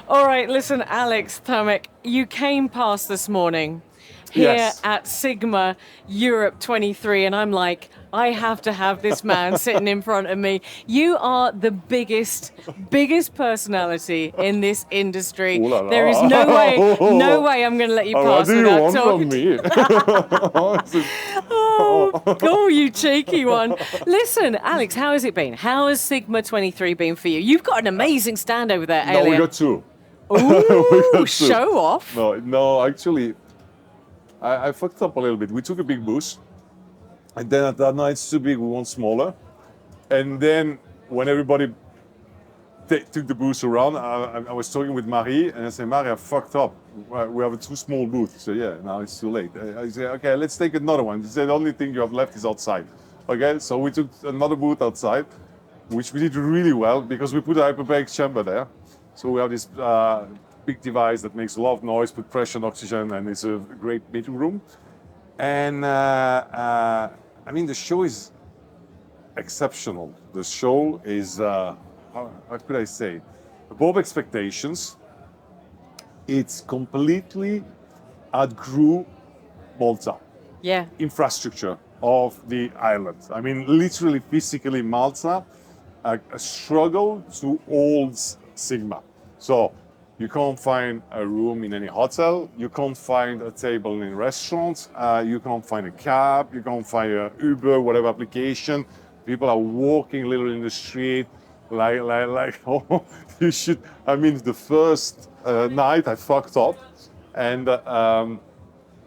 All right, listen, Alex Tomic, you came past this morning here Yes. at SiGMA Europe 23, and I'm like, I have to have this man sitting in front of me. You are the biggest personality in this industry. Ooh la There is no la. way I'm going to let you What pass do you without want talking from to me? Oh, you cheeky one. Listen, Alex, how has it been? How has SiGMA 23 been for you? You've got an amazing stand over there, No, we Alea. got two. We Ooh, got two. show off. No, actually, I fucked up a little bit. We took a big booth, and then at that night it's too big, we want smaller. And then when everybody took the booth around, I was talking with Marie, and I said, Marie, I fucked up. We have a too small booth. She said, yeah, now it's too late. I said, okay, let's take another one. She said, the only thing you have left is outside. Okay, so we took another booth outside, which we did really well because we put a hyperbaric chamber there. So we have this big device that makes a lot of noise, put pressure and oxygen, and it's a great meeting room. And I mean, the show is exceptional. The show is, how could I say, above expectations. It's completely outgrew Malta Yeah. infrastructure of the island. I mean, literally, physically, Malta a struggle to hold SiGMA. So you can't find a room in any hotel. You can't find a table in restaurants. You can't find a cab. You can't find a Uber, whatever application. People are walking literally in the street, like oh, you should. I mean, the first night I fucked up, and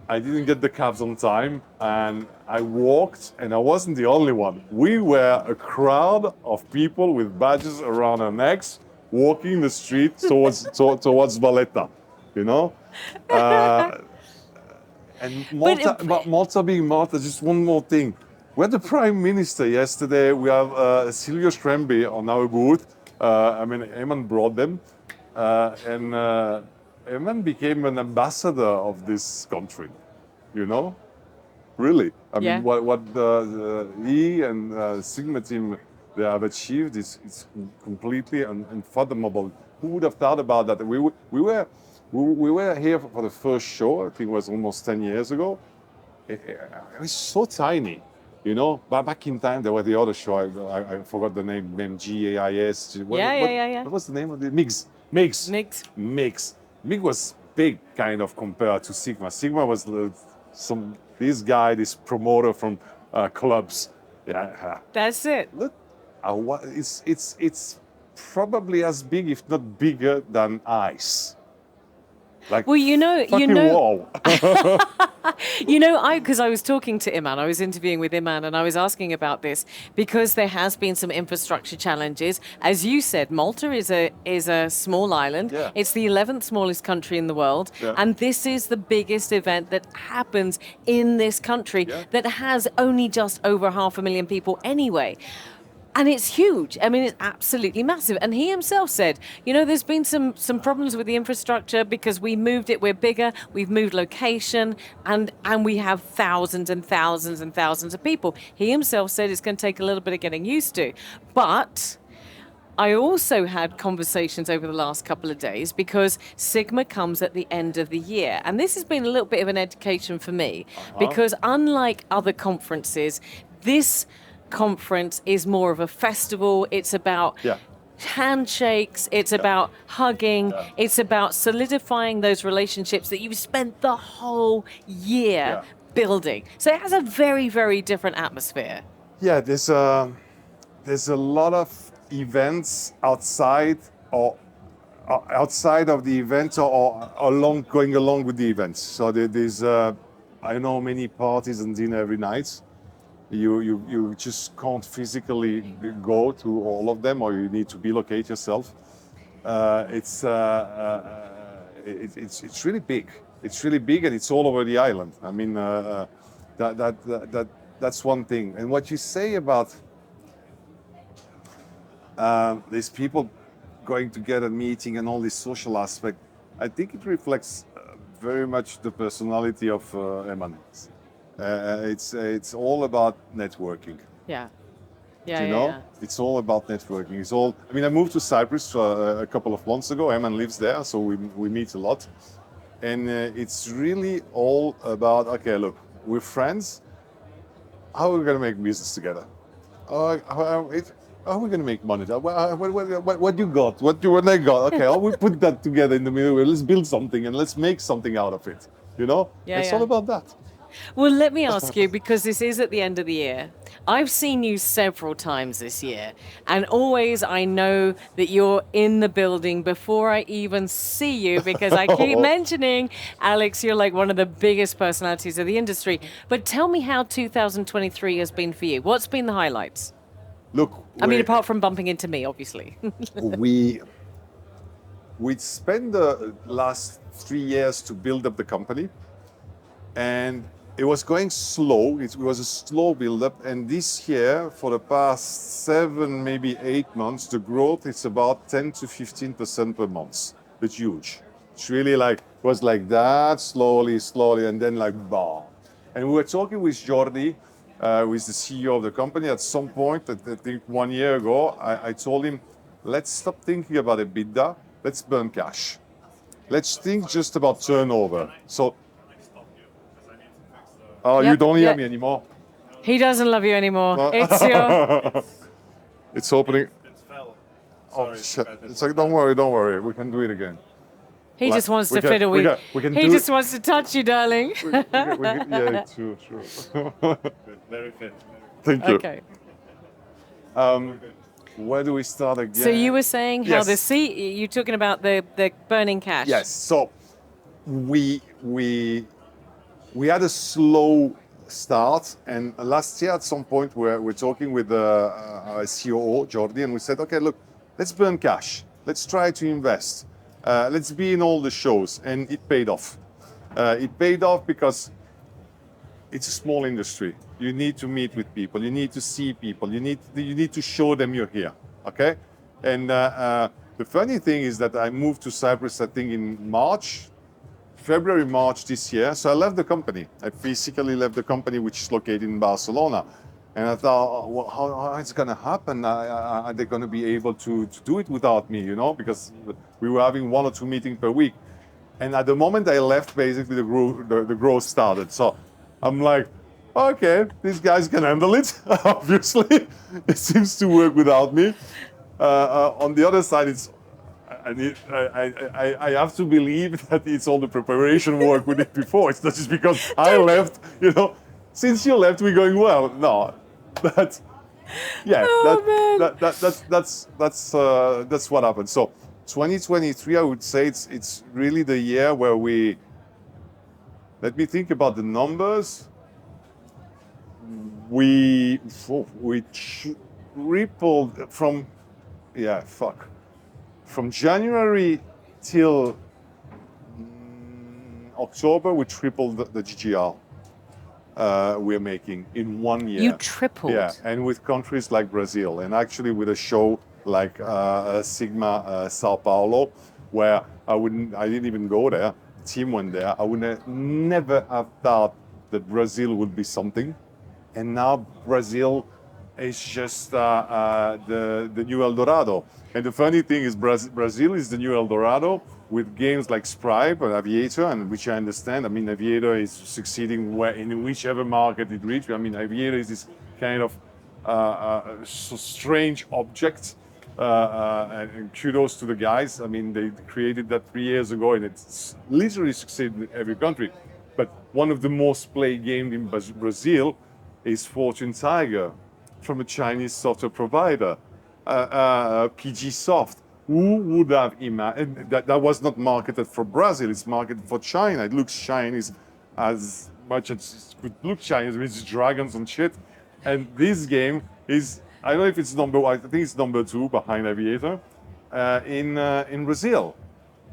I didn't get the cabs on time, and I walked, and I wasn't the only one. We were a crowd of people with badges around our necks, walking the street towards Valletta, you know. Uh, and But Malta being Malta, just one more thing. We had the Prime Minister yesterday. We have Silvio Strembi on our booth. I mean, Eamon brought them, and Eamon became an ambassador of this country. You know, really. I mean, yeah. what he and SiGMA team they have achieved is completely unfathomable. Who would have thought about that? We were here for the first show. I think it was almost 10 years ago. It was so tiny, you know. But back in time, there was the other show. I forgot the name. GAIS. Yeah. What was the name of the Mix? Nix. Mig was big, kind of compared to SiGMA. SiGMA was this promoter from clubs. Yeah, That's it. look, it's probably as big, if not bigger, than ice. Like Well, fucking wall. because I was talking to Iman, I was interviewing with Iman, and I was asking about this because there has been some infrastructure challenges. As you said, Malta is a small island. Yeah. It's the 11th smallest country in the world, Yeah. and this is the biggest event that happens in this country Yeah. that has only just over 500,000 people anyway. And it's huge. I mean, it's absolutely massive. And he himself said, there's been some problems with the infrastructure because we moved it. We're bigger. We've moved location, and we have thousands and thousands and thousands of people. He himself said it's going to take a little bit of getting used to. But I also had conversations over the last couple of days because SiGMA comes at the end of the year. And this has been a little bit of an education for me because unlike other conferences, this conference is more of a festival. It's about Yeah. handshakes, it's about hugging, it's about solidifying those relationships that you've spent the whole year Yeah. building. So it has a very, very different atmosphere. Yeah, there's a lot of events outside of the event or going along with the events. So there's I know many parties and dinner every night. You just can't physically go to all of them, or you need to relocate yourself. It's really big. It's really big, and it's all over the island. I mean, that's one thing. And what you say about these people going together, meeting, and all this social aspect, I think it reflects very much the personality of Eman. It's all about networking. Yeah. Yeah, you yeah, know? yeah. It's all about networking. It's all, I mean, I moved to Cyprus a couple of months ago. Eman lives there, so we meet a lot. And it's really all about, okay, look, we're friends. How are we going to make business together? How are we going to make money? What you got? What I got? Okay, how we put that together in the middle? Let's build something and let's make something out of it. You know? Yeah, It's yeah. all about that. Well, let me ask you, because this is at the end of the year. I've seen you several times this year, and always I know that you're in the building before I even see you, because I keep mentioning, Alex, you're like one of the biggest personalities of the industry. But tell me how 2023 has been for you. What's been the highlights? Look, I mean, apart from bumping into me, obviously. we spent the last 3 years to build up the company, and it was going slow. It was a slow build-up, and this year, for the past 7, maybe 8 months, the growth is about 10 to 15% per month. It's huge. It's really like, it was like that, slowly, and then like, bam. And we were talking with Jordi, who is the CEO of the company. At some point, I think 1 year ago, I told him, let's stop thinking about EBITDA, let's burn cash. Let's think just about turnover. So, oh, you Yep, don't hear yep. me anymore? He doesn't love you anymore. No. It's your. It's opening. It's fell. Oh, Sorry. shit. It's like, don't worry. We can do it again. He Like, just wants we to can- fiddle we with. can- we can He do just it. wants to touch you, darling. Yeah, true. Very fit. Thank you. Okay. Where do we start again? So you were saying how the Yes. you're talking about the burning cash. Yes. So we had a slow start, and last year at some point we're talking with our COO Jordi, and we said, okay, look, let's burn cash. Let's try to invest. Let's be in all the shows, and it paid off. It paid off because it's a small industry. You need to meet with people. You need to see people. You need to show them you're here. Okay. And the funny thing is that I moved to Cyprus, I think in February, March this year. So I left the company. I physically left the company, which is located in Barcelona. And I thought, oh, well, how it's going to happen? Are they going to be able to do it without me? You know, because we were having 1 or 2 meetings per week. And at the moment I left, basically the growth started. So I'm like, okay, these guys can handle it. Obviously, it seems to work without me. On the other side, I have to believe that it's all the preparation work we did before. It's not just because I left. You know, since you left, we're going well. No, but yeah, that's what happened. So 2023, I would say it's really the year where we. Let me think about the numbers. We tripled from January till October. We tripled the GGR we're making in 1 year. You tripled. Yeah, and with countries like Brazil, and actually with a show like SiGMA Sao Paulo, where I didn't even go there. The team went there. I would never have thought that Brazil would be something. And now Brazil is just the new El Dorado. And the funny thing is Brazil is the new El Dorado with games like Spribe and Aviator, and which I understand. I mean, Aviator is succeeding in whichever market it reaches. I mean, Aviator is this kind of strange object. And kudos to the guys. I mean, they created that 3 years ago, and it's literally succeeded in every country. But one of the most played games in Brazil is Fortune Tiger from a Chinese software provider, PG Soft. Who would have imagined that was not marketed for Brazil? It's marketed for China. It looks Chinese as much as it could look Chinese. It's dragons and shit. And this game is, I don't know if it's number one. I think it's number 2 behind Aviator in Brazil.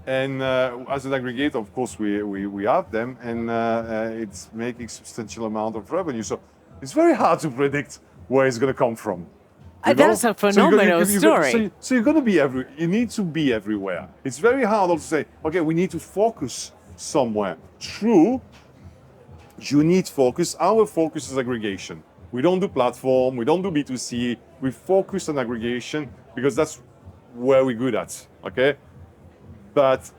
And as an aggregator, of course, we have them, and it's making substantial amount of revenue. So it's very hard to predict where it's going to come from. You know? That's a phenomenal story. So you're going to be you need to be everywhere. It's very hard also to say, okay, we need to focus somewhere. True, you need focus. Our focus is aggregation. We don't do platform, we don't do B2C. We focus on aggregation because that's where we're good at, okay? But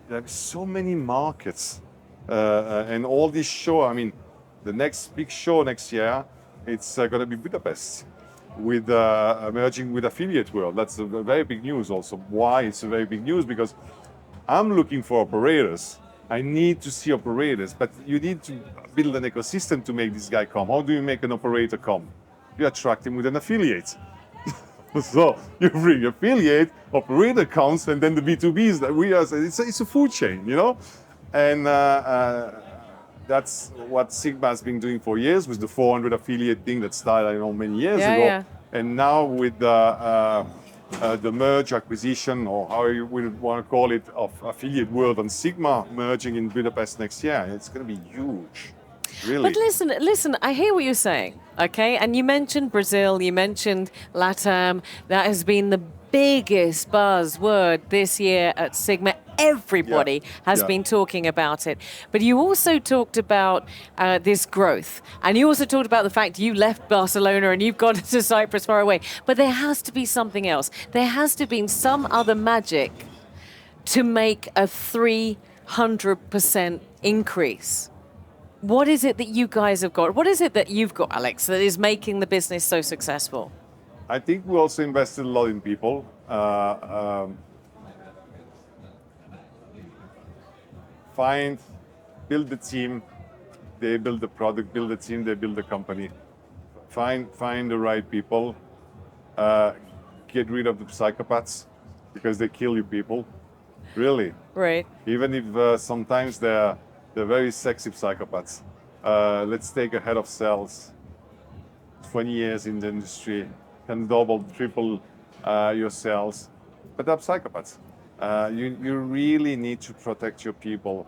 there's so many markets and all these shows. I mean, the next big show next year, it's going to be Budapest with merging with Affiliate World. That's a very big news also. Why it's a very big news? Because I'm looking for operators. I need to see operators, but you need to build an ecosystem to make this guy come. How do you make an operator come? You attract him with an affiliate. So you bring affiliate, operator comes, and then the B2Bs that we are. It's a food chain, you know, and that's what SiGMA has been doing for years with the 400 affiliate thing that started, I know, many years ago. Yeah. And now with the merge acquisition, or how you would want to call it, of Affiliate World and SiGMA merging in Budapest next year, it's going to be huge. Really. But listen, I hear what you're saying, okay? And you mentioned Brazil, you mentioned LATAM. That has been the biggest buzzword this year at SiGMA. Everybody has been talking about it. But you also talked about this growth. And you also talked about the fact you left Barcelona and you've gone to Cyprus far away. But there has to be something else. There has to be some other magic to make a 300% increase. What is it that you guys have got? What is it that you've got, Alex, that is making the business so successful? I think we also invested a lot in people. Build the team, they build the product, build the team, they build the company. Find the right people. Get rid of the psychopaths because they kill you people. Really. Right. Even if sometimes they're very sexy psychopaths. Let's take a head of sales, 20 years in the industry, can double, triple your sales, but they're psychopaths. You really need to protect your people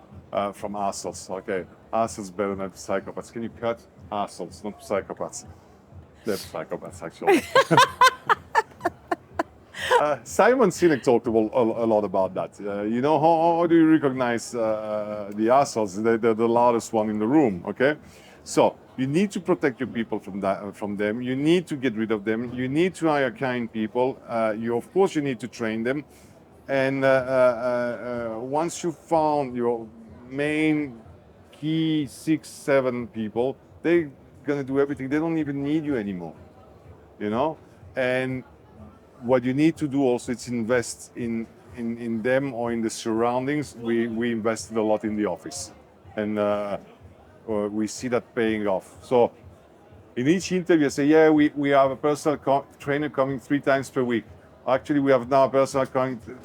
from assholes. Okay, assholes better than psychopaths. Can you cut assholes, not psychopaths? They're psychopaths, actually. Simon Sinek talked a lot about that. You know, how do you recognize the assholes? They're the loudest one in the room, okay? So you need to protect your people from them. You need to get rid of them. You need to hire kind people. Of course, you need to train them. And once you found your main key 6, 7 people, they're gonna do everything. They don't even need you anymore, you know? And what you need to do also is invest in them or in the surroundings. We invested a lot in the office, and we see that paying off. So in each interview, I say, yeah, we have a personal trainer coming 3 times per week. Actually, we have now a personal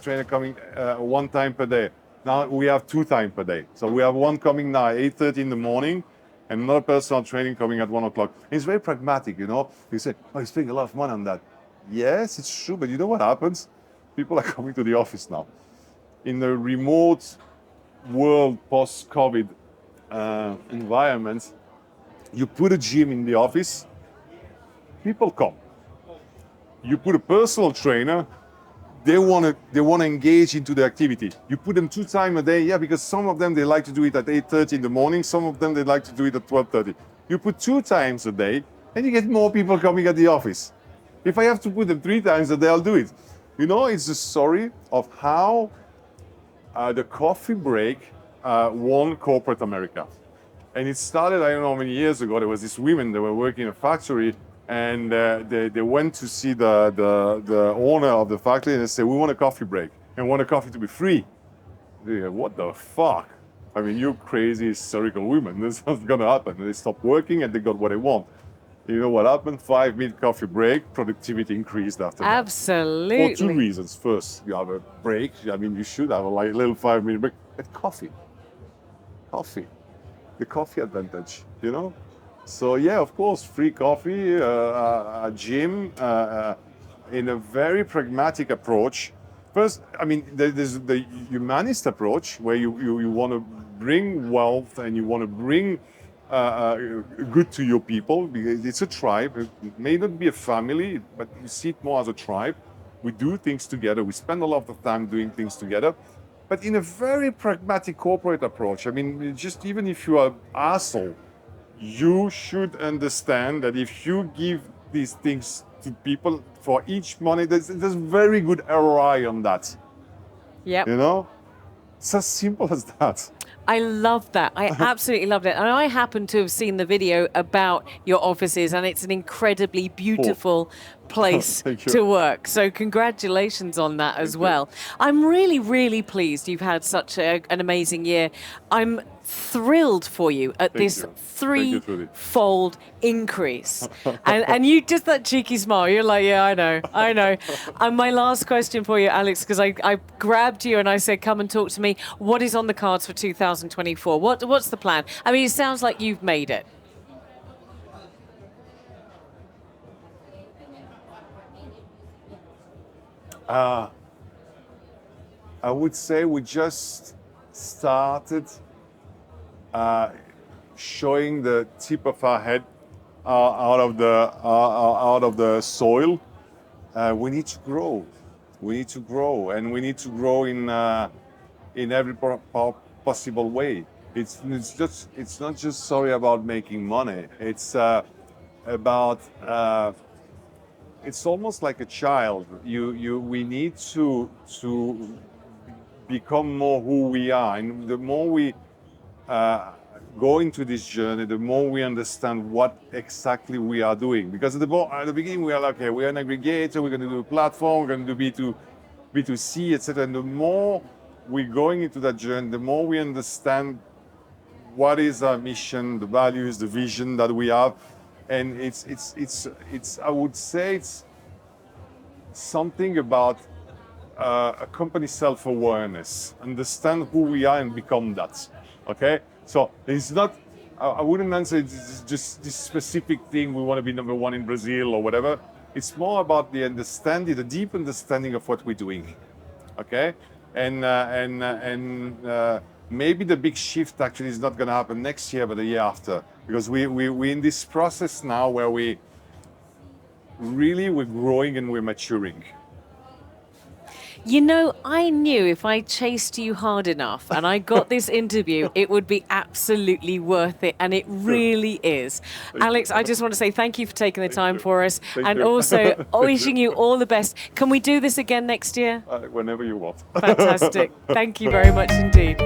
trainer coming 1 time per day. Now we have 2 times per day. So we have one coming now at 8:30 in the morning, and another personal training coming at 1 o'clock. It's very pragmatic, you know. You say, oh, you spend a lot of money on that. Yes, it's true, but you know what happens? People are coming to the office now. In the remote world, post-COVID environment, you put a gym in the office, people come. You put a personal trainer, they want to engage into the activity. You put them 2 times a day, yeah, because some of them, they like to do it at 8:30 in the morning, some of them, they like to do it at 12:30. You put 2 times a day, and you get more people coming at the office. If I have to put them 3 times a day, I'll do it. You know, it's the story of how the coffee break won corporate America. And it started, I don't know how many years ago. There was this women that were working in a factory, and they went to see the owner of the factory, and they said, we want a coffee break, and we want a coffee to be free. They go, what the fuck? I mean, you crazy hysterical women. This is not gonna happen. And they stopped working, and they got what they want. You know what happened? 5-minute coffee break, productivity increased after that. Absolutely. For 2 reasons. First, you have a break. I mean, you should have a little 5-minute break. But coffee. The coffee advantage, you know? So yeah, of course, free coffee, a gym, in a very pragmatic approach. First, I mean, there's the humanist approach where you want to bring wealth and you want to bring good to your people, because it's a tribe. It may not be a family, but you see it more as a tribe. We do things together. We spend a lot of time doing things together, but in a very pragmatic corporate approach. I mean, just even if you are an asshole, you should understand that if you give these things to people for each money, there's very good ROI on that. Yep. You know, it's as simple as that. I love that. I absolutely loved it. And I happen to have seen the video about your offices, and it's an incredibly beautiful place Thank you. to work. So congratulations on that as well. I'm really, really pleased you've had such an amazing year. I'm thrilled for you at this you. Thank you, Trudy. threefold increase. and you just that cheeky smile, you're like, yeah, I know. And my last question for you, Alex, because I grabbed you and I said, come and talk to me. What is on the cards for 2024? What's the plan? I mean, it sounds like you've made it. I would say we just started showing the tip of our head out of the soil. We need to grow. We need to grow, and we need to grow in every possible way. It's not just about making money. It's about it's almost like a child. We need to become more who we are, and the more we go into this journey, the more we understand what exactly we are doing. Because at the beginning we are like, okay, we're an aggregator, we're going to do a platform, we're going to do B2C, etc. And the more we're going into that journey, the more we understand what is our mission, the values, the vision that we have. And it's I would say it's something about a company self-awareness, understand who we are and become that. Okay, so it's not. I wouldn't answer it's just this specific thing. We want to be number one in Brazil or whatever. It's more about the understanding, the deep understanding of what we're doing. Okay, and maybe the big shift actually is not going to happen next year, but the year after, because we're in this process now where we're growing and we're maturing. You know, I knew if I chased you hard enough and I got this interview, it would be absolutely worth it, and it really is. Alex, I just want to say thank you for taking the time for us, and also wishing you all the best. Can we do this again next year? Whenever you want. Fantastic. Thank you very much indeed.